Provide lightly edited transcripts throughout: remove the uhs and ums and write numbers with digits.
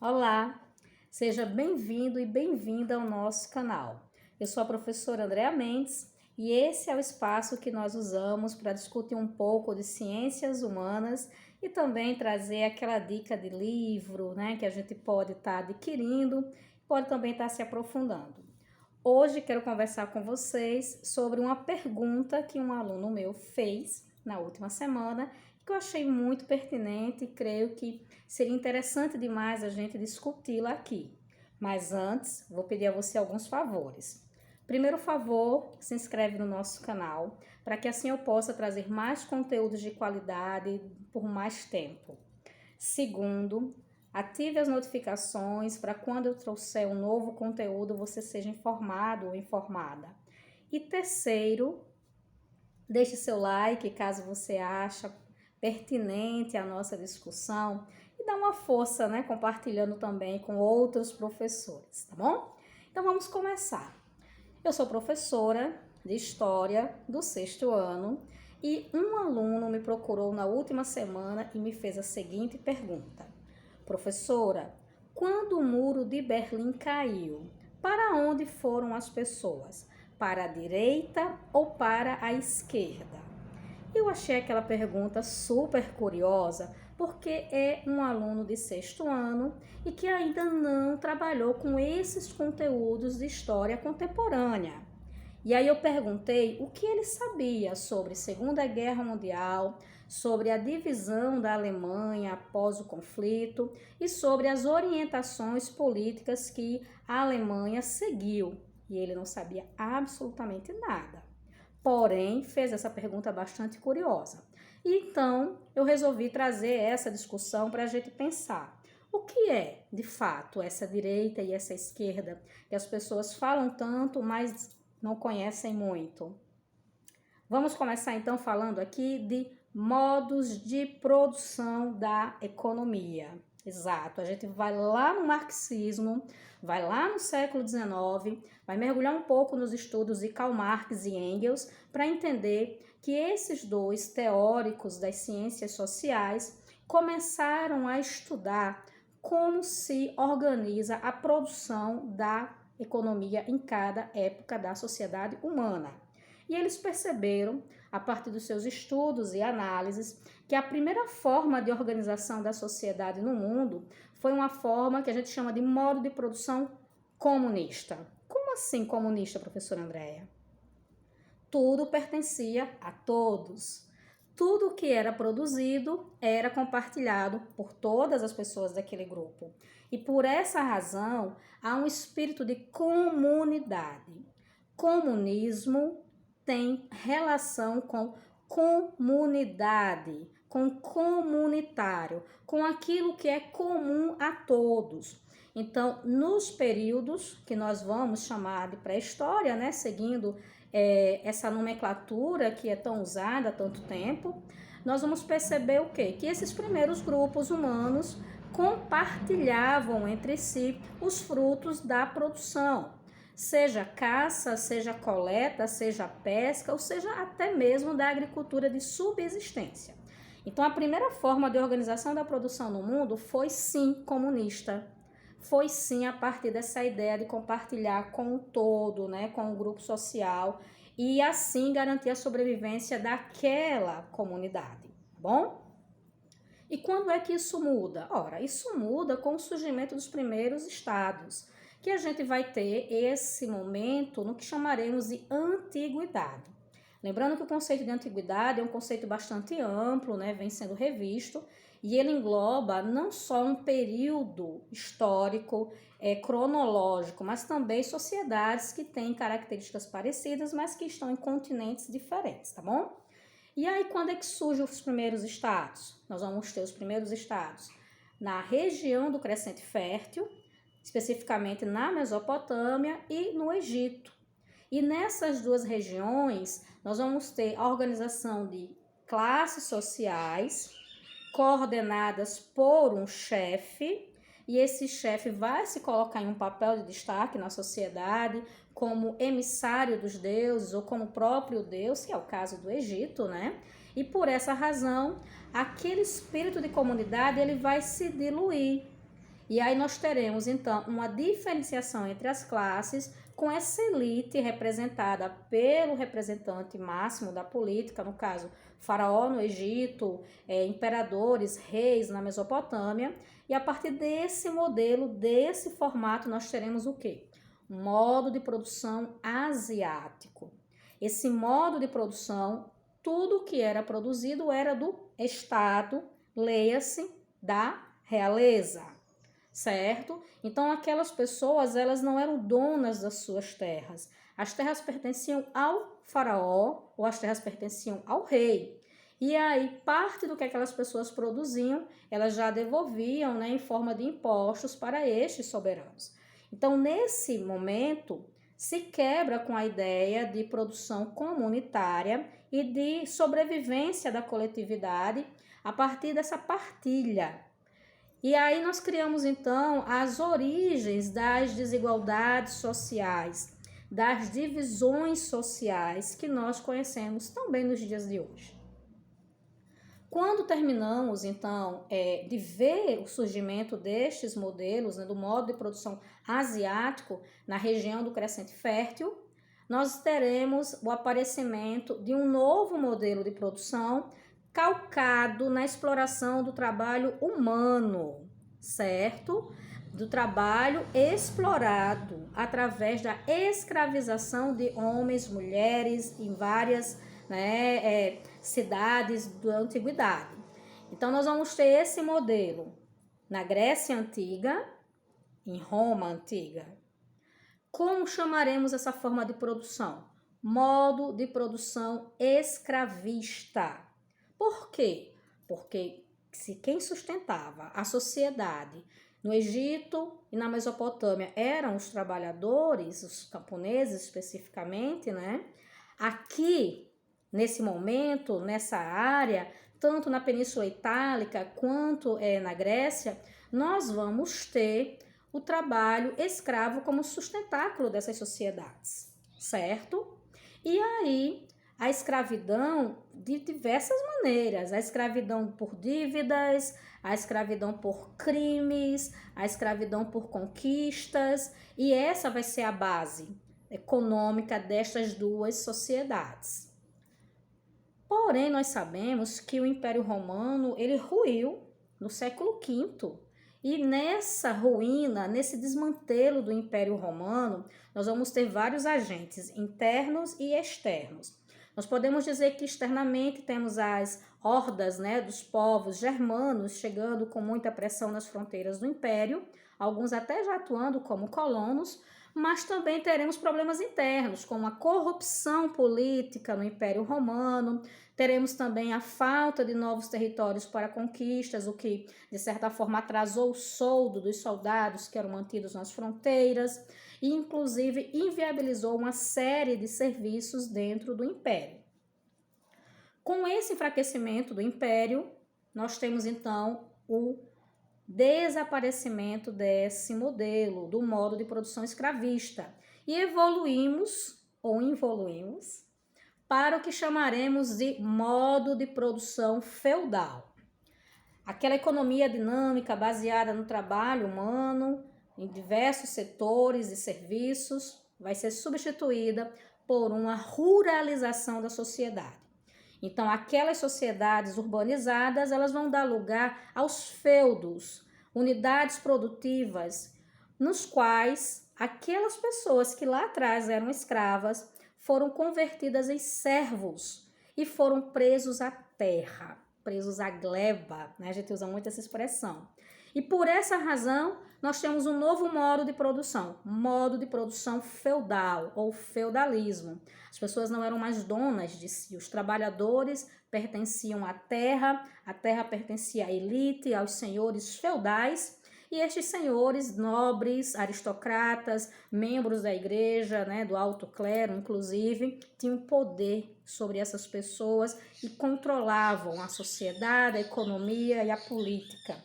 Olá, seja bem-vindo e bem-vinda ao nosso canal. Eu sou a professora Andréa Mendes e esse é o espaço que nós usamos para discutir um pouco de ciências humanas e também trazer aquela dica de livro, que a gente pode estar adquirindo, pode também estar se aprofundando. Hoje quero conversar com vocês sobre uma pergunta que um aluno meu fez na última semana, que eu achei muito pertinente e creio que seria interessante demais a gente discuti-la aqui. Mas antes, vou pedir a você alguns favores. Primeiro favor, se inscreve no nosso canal, para que assim eu possa trazer mais conteúdos de qualidade por mais tempo. Segundo, ative as notificações para quando eu trouxer um novo conteúdo você seja informado ou informada. E terceiro, deixe seu like caso você acha pertinente a nossa discussão e dá uma força, compartilhando também com outros professores, tá bom? Então vamos começar. Eu sou professora de História do 6º ano e um aluno me procurou na última semana e me fez a seguinte pergunta: Professora, quando o muro de Berlim caiu, para onde foram as pessoas? Para a direita ou para a esquerda? Eu achei aquela pergunta super curiosa, porque é um aluno de 6º ano e que ainda não trabalhou com esses conteúdos de história contemporânea. E aí eu perguntei o que ele sabia sobre Segunda Guerra Mundial, sobre a divisão da Alemanha após o conflito e sobre as orientações políticas que a Alemanha seguiu. E ele não sabia absolutamente nada. Porém, fez essa pergunta bastante curiosa. Então, eu resolvi trazer essa discussão para a gente pensar. O que é, de fato, essa direita e essa esquerda que as pessoas falam tanto, mas não conhecem muito? Vamos começar então falando aqui de modos de produção da economia. Exato, a gente vai lá no marxismo, vai lá no século XIX, vai mergulhar um pouco nos estudos de Karl Marx e Engels para entender que esses dois teóricos das ciências sociais começaram a estudar como se organiza a produção da economia em cada época da sociedade humana. E eles perceberam, a partir dos seus estudos e análises, que a primeira forma de organização da sociedade no mundo foi uma forma que a gente chama de modo de produção comunista. Como assim comunista, professora Andréa? Tudo pertencia a todos. Tudo que era produzido era compartilhado por todas as pessoas daquele grupo. E por essa razão, há um espírito de comunidade. Comunismo tem relação com comunidade, com comunitário, com aquilo que é comum a todos. Então, nos períodos que nós vamos chamar de pré-história, seguindo essa nomenclatura que é tão usada há tanto tempo, nós vamos perceber o quê? Que esses primeiros grupos humanos compartilhavam entre si os frutos da produção, seja caça, seja coleta, seja pesca, ou seja até mesmo da agricultura de subsistência. Então, a primeira forma de organização da produção no mundo foi sim comunista. Foi sim a partir dessa ideia de compartilhar com o todo, com o grupo social e assim garantir a sobrevivência daquela comunidade, tá bom? E quando é que isso muda? Ora, isso muda com o surgimento dos primeiros estados, que a gente vai ter esse momento no que chamaremos de antiguidade. Lembrando que o conceito de antiguidade é um conceito bastante amplo, vem sendo revisto, e ele engloba não só um período histórico, cronológico, mas também sociedades que têm características parecidas, mas que estão em continentes diferentes, tá bom? E aí, quando é que surgem os primeiros estados? Nós vamos ter os primeiros estados na região do Crescente Fértil, especificamente na Mesopotâmia e no Egito. E nessas duas regiões, nós vamos ter a organização de classes sociais coordenadas por um chefe, e esse chefe vai se colocar em um papel de destaque na sociedade como emissário dos deuses ou como próprio Deus, que é o caso do Egito, E por essa razão, aquele espírito de comunidade ele vai se diluir. E aí nós teremos, então, uma diferenciação entre as classes, com essa elite representada pelo representante máximo da política, no caso, faraó no Egito, imperadores, reis na Mesopotâmia, e a partir desse modelo, desse formato, nós teremos o quê? Um modo de produção asiático. Esse modo de produção, tudo que era produzido era do Estado, leia-se, da realeza, certo? Então, aquelas pessoas, elas não eram donas das suas terras. As terras pertenciam ao faraó, ou as terras pertenciam ao rei. E aí, parte do que aquelas pessoas produziam, elas já devolviam, né, em forma de impostos para estes soberanos. Então, nesse momento, se quebra com a ideia de produção comunitária e de sobrevivência da coletividade a partir dessa partilha. E aí nós criamos, então, as origens das desigualdades sociais, das divisões sociais que nós conhecemos também nos dias de hoje. Quando terminamos, então, de ver o surgimento destes modelos, né, do modo de produção asiático na região do Crescente Fértil, nós teremos o aparecimento de um novo modelo de produção calcado na exploração do trabalho humano, certo? Do trabalho explorado através da escravização de homens, mulheres em várias, né, cidades da antiguidade. Então, nós vamos ter esse modelo na Grécia Antiga, em Roma Antiga. Como chamaremos essa forma de produção? Modo de produção escravista. Por quê? Porque se quem sustentava a sociedade no Egito e na Mesopotâmia eram os trabalhadores, os camponeses especificamente, né? Aqui, nesse momento, nessa área, tanto na Península Itálica quanto na Grécia, nós vamos ter o trabalho escravo como sustentáculo dessas sociedades, certo? E aí, a escravidão de diversas maneiras, a escravidão por dívidas, a escravidão por crimes, a escravidão por conquistas, e essa vai ser a base econômica destas duas sociedades. Porém, nós sabemos que o Império Romano, ele ruiu no século V, e nessa ruína, nesse desmantelo do Império Romano, nós vamos ter vários agentes internos e externos. Nós podemos dizer que externamente temos as hordas, né, dos povos germanos chegando com muita pressão nas fronteiras do Império, alguns até já atuando como colonos, mas também teremos problemas internos, como a corrupção política no Império Romano, teremos também a falta de novos territórios para conquistas, o que, de certa forma, atrasou o soldo dos soldados que eram mantidos nas fronteiras e, inclusive, inviabilizou uma série de serviços dentro do Império. Com esse enfraquecimento do Império, nós temos, então, o desaparecimento desse modelo, do modo de produção escravista, e evoluímos ou involuímos para o que chamaremos de modo de produção feudal. Aquela economia dinâmica baseada no trabalho humano, em diversos setores e serviços, vai ser substituída por uma ruralização da sociedade. Então, aquelas sociedades urbanizadas, elas vão dar lugar aos feudos, unidades produtivas, nos quais aquelas pessoas que lá atrás eram escravas foram convertidas em servos e foram presos à terra, presos à gleba, né? A gente usa muito essa expressão. E por essa razão, nós temos um novo modo de produção feudal ou feudalismo. As pessoas não eram mais donas de si, os trabalhadores pertenciam à terra, a terra pertencia à elite, aos senhores feudais, e estes senhores, nobres, aristocratas, membros da igreja, né, do alto clero, inclusive, tinham poder sobre essas pessoas e controlavam a sociedade, a economia e a política.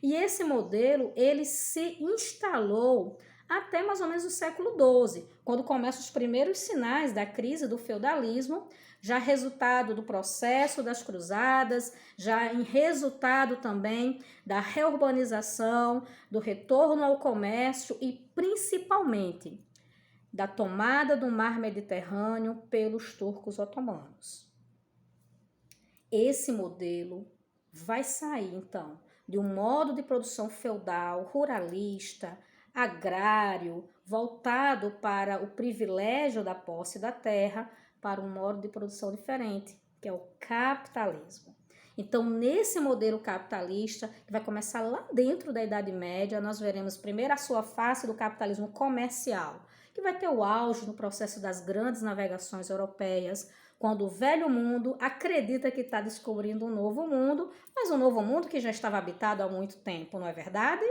E esse modelo, ele se instalou até mais ou menos o século XII, quando começam os primeiros sinais da crise do feudalismo, já resultado do processo das cruzadas, já em resultado também da reurbanização, do retorno ao comércio e principalmente da tomada do mar Mediterrâneo pelos turcos otomanos. Esse modelo vai sair, então, de um modo de produção feudal, ruralista, agrário, voltado para o privilégio da posse da terra, para um modo de produção diferente, que é o capitalismo. Então, nesse modelo capitalista, que vai começar lá dentro da Idade Média, nós veremos primeiro a sua face do capitalismo comercial, que vai ter o auge no processo das grandes navegações europeias, quando o velho mundo acredita que está descobrindo um novo mundo, mas um novo mundo que já estava habitado há muito tempo, não é verdade?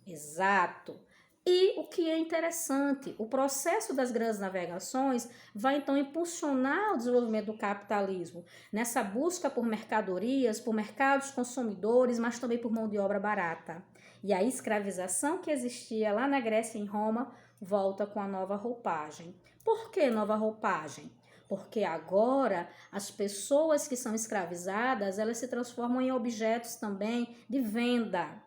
Exato. E o que é interessante, o processo das grandes navegações vai então impulsionar o desenvolvimento do capitalismo, nessa busca por mercadorias, por mercados consumidores, mas também por mão de obra barata. E a escravização que existia lá na Grécia e em Roma volta com a nova roupagem. Por que nova roupagem? Porque agora as pessoas que são escravizadas, elas se transformam em objetos também de venda.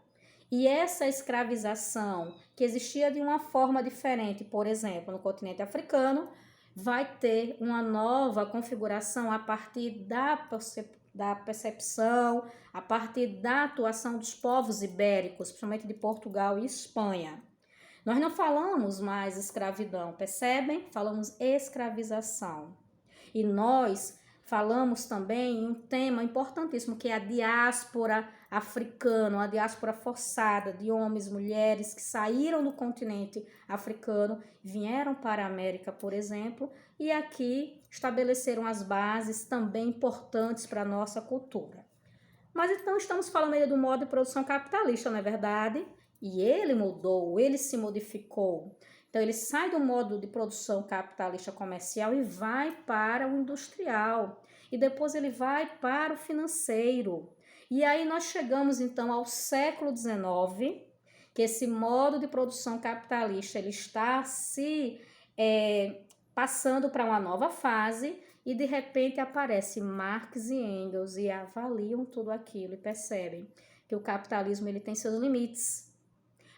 E essa escravização, que existia de uma forma diferente, por exemplo, no continente africano, vai ter uma nova configuração a partir da percepção, a partir da atuação dos povos ibéricos, principalmente de Portugal e Espanha. Nós não falamos mais escravidão, percebem? Falamos escravização. E nós falamos também em um tema importantíssimo, que é a diáspora africana, a diáspora forçada de homens, mulheres que saíram do continente africano, vieram para a América, por exemplo, e aqui estabeleceram as bases também importantes para a nossa cultura. Mas então estamos falando aí do modo de produção capitalista, não é verdade? E ele mudou, ele se modificou. Então, ele sai do modo de produção capitalista comercial e vai para o industrial. E depois ele vai para o financeiro. E aí nós chegamos, então, ao século XIX, que esse modo de produção capitalista ele está se passando para uma nova fase e, de repente, aparece Marx e Engels e avaliam tudo aquilo e percebem que o capitalismo ele tem seus limites,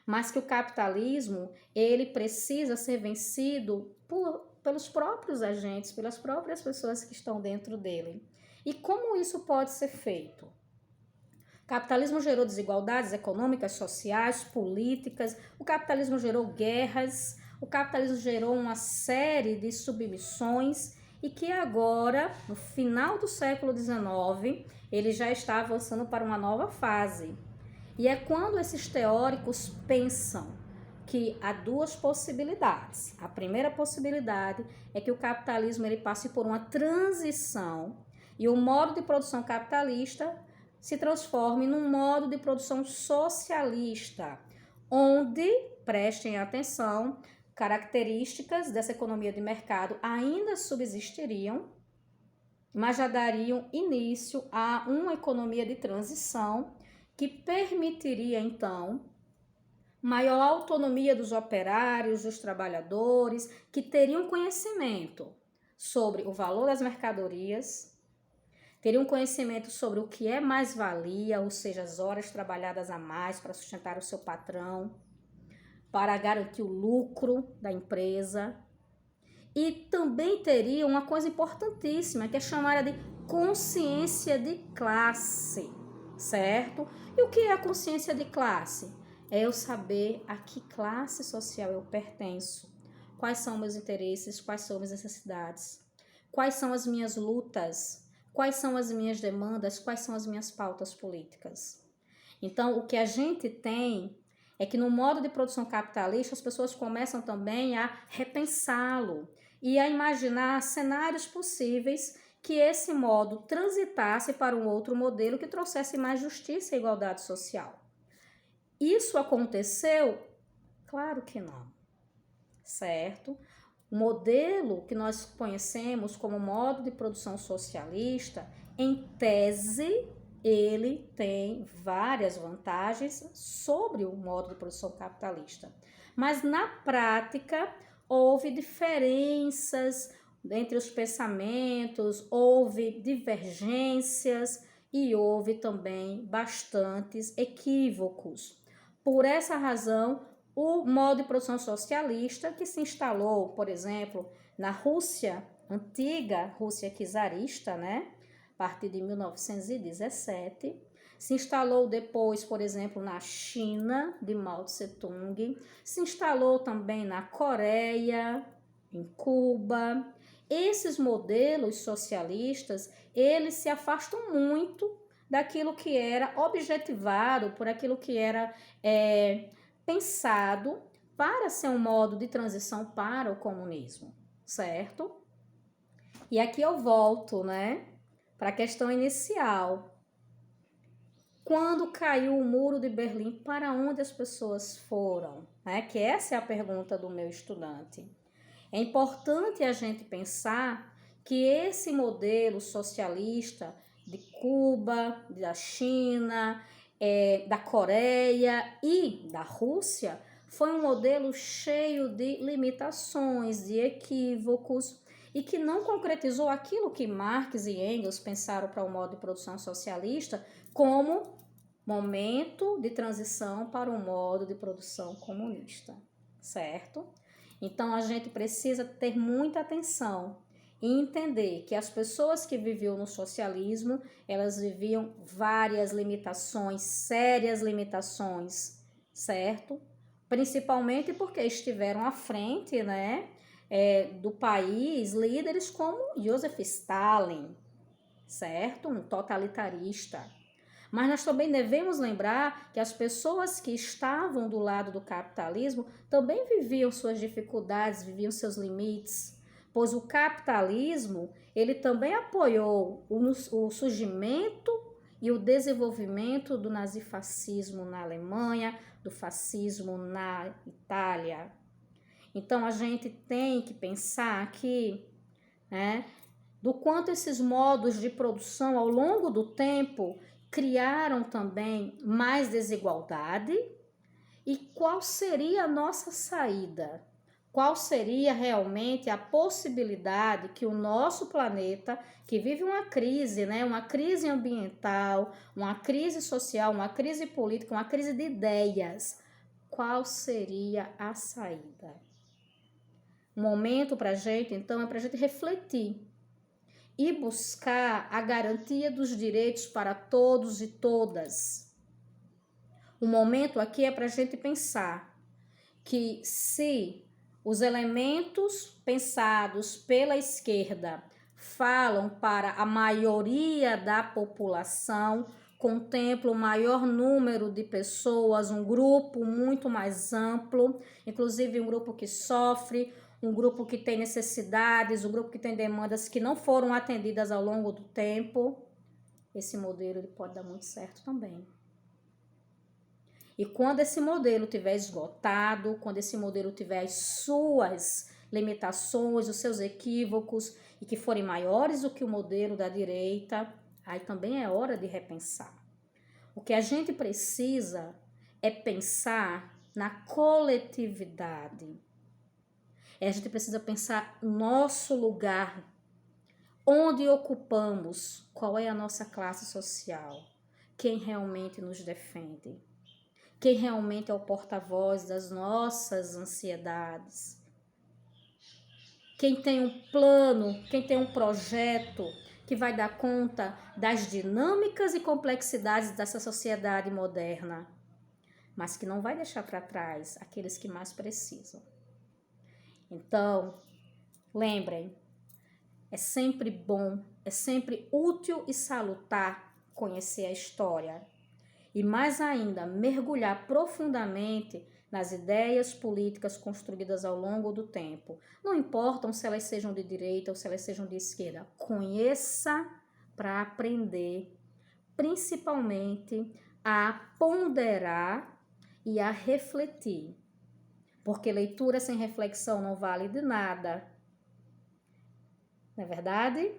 mas que o capitalismo ele precisa ser vencido pelos próprios agentes, pelas próprias pessoas que estão dentro dele. E como isso pode ser feito? O capitalismo gerou desigualdades econômicas, sociais, políticas, o capitalismo gerou guerras, o capitalismo gerou uma série de submissões e que agora, no final do século XIX, ele já está avançando para uma nova fase. E é quando esses teóricos pensam que há duas possibilidades. A primeira possibilidade é que o capitalismo ele passe por uma transição e o modo de produção capitalista se transforme num modo de produção socialista, onde, prestem atenção, características dessa economia de mercado ainda subsistiriam, mas já dariam início a uma economia de transição que permitiria, então, maior autonomia dos operários, dos trabalhadores, que teriam conhecimento sobre o valor das mercadorias, teriam conhecimento sobre o que é mais-valia, ou seja, as horas trabalhadas a mais para sustentar o seu patrão, para garantir o lucro da empresa. E também teria uma coisa importantíssima, que é chamada de consciência de classe, certo? E o que é a consciência de classe? É eu saber a que classe social eu pertenço, quais são meus interesses, quais são minhas necessidades, quais são as minhas lutas, quais são as minhas demandas, quais são as minhas pautas políticas. Então, o que a gente tem é que no modo de produção capitalista as pessoas começam também a repensá-lo e a imaginar cenários possíveis que esse modo transitasse para um outro modelo que trouxesse mais justiça e igualdade social. Isso aconteceu? Claro que não, certo? O modelo que nós conhecemos como modo de produção socialista, em tese, ele tem várias vantagens sobre o modo de produção capitalista. Mas na prática houve diferenças entre os pensamentos, houve divergências e houve também bastantes equívocos. Por essa razão, o modo de produção socialista que se instalou, por exemplo, na Rússia antiga, Rússia czarista, né? A partir de 1917, se instalou depois, por exemplo, na China, de Mao Tse-tung, se instalou também na Coreia, em Cuba. Esses modelos socialistas, eles se afastam muito daquilo que era objetivado, por aquilo que era pensado para ser um modo de transição para o comunismo, certo? E aqui eu volto, né, para a questão inicial. Quando caiu o muro de Berlim, para onde as pessoas foram? Né? Que essa é a pergunta do meu estudante. É importante a gente pensar que esse modelo socialista de Cuba, da China, da Coreia e da Rússia foi um modelo cheio de limitações, de equívocos e que não concretizou aquilo que Marx e Engels pensaram para o modo de produção socialista como momento de transição para um modo de produção comunista, certo? Então, a gente precisa ter muita atenção e entender que as pessoas que viviam no socialismo, elas viviam várias limitações, sérias limitações, certo? Principalmente porque estiveram à frente, né, do país líderes como Joseph Stalin, certo? Um totalitarista. Mas nós também devemos lembrar que as pessoas que estavam do lado do capitalismo também viviam suas dificuldades, viviam seus limites, pois o capitalismo, ele também apoiou o surgimento e o desenvolvimento do nazifascismo na Alemanha, do fascismo na Itália. Então, a gente tem que pensar aqui, né, do quanto esses modos de produção ao longo do tempo criaram também mais desigualdade e qual seria a nossa saída? Qual seria realmente a possibilidade que o nosso planeta, que vive uma crise, né, uma crise ambiental, uma crise social, uma crise política, uma crise de ideias, qual seria a saída? O momento para a gente, então, é para a gente refletir e buscar a garantia dos direitos para todos e todas. O momento aqui é para a gente pensar que se os elementos pensados pela esquerda falam para a maioria da população, contemplam o maior número de pessoas, um grupo muito mais amplo, inclusive um grupo que sofre, um grupo que tem necessidades, um grupo que tem demandas que não foram atendidas ao longo do tempo, esse modelo ele pode dar muito certo também. E quando esse modelo tiver esgotado, quando esse modelo tiver as suas limitações, os seus equívocos, e que forem maiores do que o modelo da direita, aí também é hora de repensar. O que a gente precisa é pensar na coletividade. A gente precisa pensar no nosso lugar, onde ocupamos, qual é a nossa classe social, quem realmente nos defende, quem realmente é o porta-voz das nossas ansiedades, quem tem um plano, quem tem um projeto que vai dar conta das dinâmicas e complexidades dessa sociedade moderna, mas que não vai deixar para trás aqueles que mais precisam. Então, lembrem, é sempre bom, é sempre útil e salutar conhecer a história e mais ainda mergulhar profundamente nas ideias políticas construídas ao longo do tempo. Não importam se elas sejam de direita ou se elas sejam de esquerda, conheça para aprender, principalmente a ponderar e a refletir. Porque leitura sem reflexão não vale de nada. Não é verdade?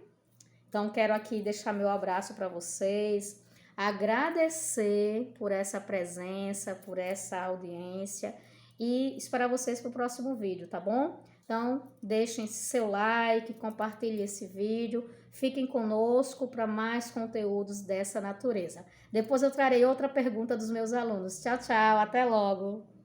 Então, quero aqui deixar meu abraço para vocês, agradecer por essa presença, por essa audiência e esperar vocês para o próximo vídeo, tá bom? Então, deixem seu like, compartilhem esse vídeo, fiquem conosco para mais conteúdos dessa natureza. Depois eu trarei outra pergunta dos meus alunos. Tchau, tchau, até logo!